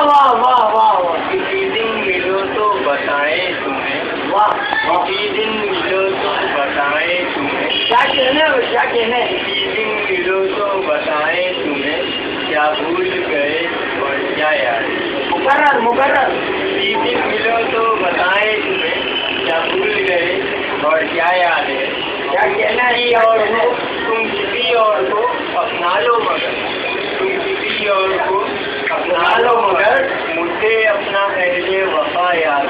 واہ واہ واہ واہ. کسی دن ملو تو بتائیں تمہیں. واہ واہ. کسی دن ملو تو بتائیں تمہیں. کیا کہنے ہو کیا کہنے. کسی دن ملو تو بتائیں تمہیں کیا بھول گئے اور کیا یاد. مقرر مقرر. کسی دن ملو تو بتائیں تمہیں کیا بھول گئے اور کیا یاد ہے. کیا کہنا ہے اور تم کسی اور کو اپنا لو مگر تم کسی اور کو اپنا لو مگر مجھے اپنا اہل وفا یاد.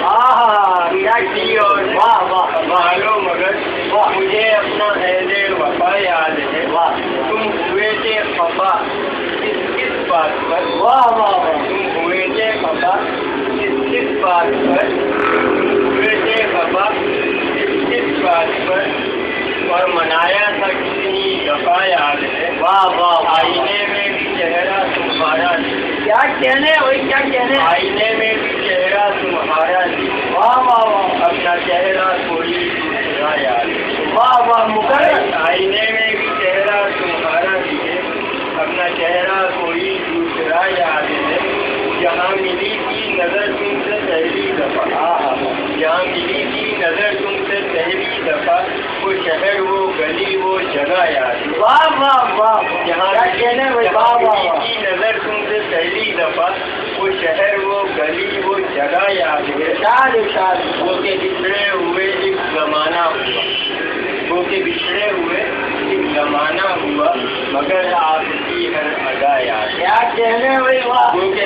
کیا کسی اور واہ واہ اپنا لو مگر مجھے اپنا اہل وفا یاد ہے. واہ تم ہوئے تھے خفا کس بات پر. واہ واہ واہ. تم ہوئے تھے خفا کس بات پر. ہوئے تھے خفا کس بات پر اور منایا تھا کتنی دفعہ یاد ہے. واہ واہ. آئینے میں بھی چہرہ تمہارا نہیں. کیا کہنے وہی کیا کہنے. آئینے میں بھی چہرہ تمہارا نہیں. واہ واہ واہ. اپنا چہرہ کوئی دوسرا یاد ہے. واہ واہ مقرر. آئینے میں بھی چہرہ تمہارا نہیں ہے. اپنا چہرہ کوئی دوسرا یاد ہے. جہاں ملی تھی نظر تم سے پہلی دفعہ. جہاں ملی تھی نظر تم سے پہلی دفعہ وہ شہر وہ گلی وہ جگہ یاد ہے. واہ واہ واہ. جہاں کہنے ملی تھی نظر تم سے پہلی دفعہ وہ شہر وہ گلی وہ جگہ یاد ہے. وہ کہ بچھڑے ہوئے ایک زمانہ ہوا. وہ کہ بچھڑے ہوئے ایک زمانہ ہوا مگر آپ کی ہر ادا یاد ہے. کیا کہنے وہی. واہ. وہ کہ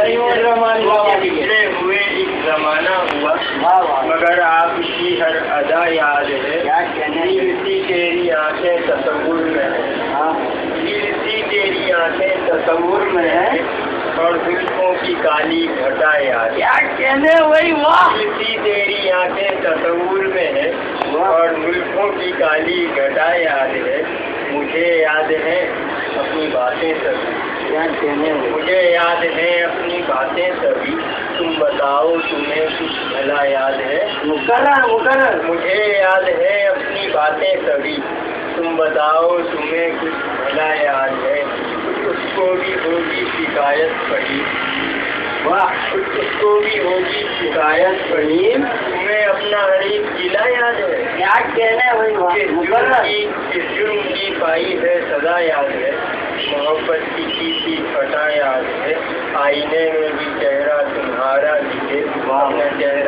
بچھڑے ہوئے ایک زمانہ ہوا مگر آپ کی ہر ادا یاد ہے. کیا کہنے. سی تیری آنکھیں تصور میں ہے. سی تیری آنکھیں تصور میں ہے اور زلفوں کی کالی گھٹا یاد ہے. کیا کہنے وہی. واہ. سی تیری آنکھیں تصور میں ہے اور زلفوں کی کالی گھٹا یاد ہے. مجھے یاد ہے اپنی باتیں سبھی. کیا کہنے. مجھے یاد ہے اپنی باتیں سبھی. تم بتاؤ تمہیں کچھ بھلا یاد ہے. مقرر مقرر. مجھے یاد ہے اپنی باتیں سبھی. تم بتاؤ تمہیں کچھ بھلا یاد ہے. اس کو بھی ہوگی شکایت پڑی. واہ. اس کو بھی ہوگی شکایت پڑی. تمہیں اپنا ہر ایک ضلع یاد ہے. کیا کہنے وہی. اس جرم کی پائی ہے سزا یاد ہے. محبت کی تھی کھٹا یاد ہے. آئینے میں بھی چہرہ تمہارا دکھے.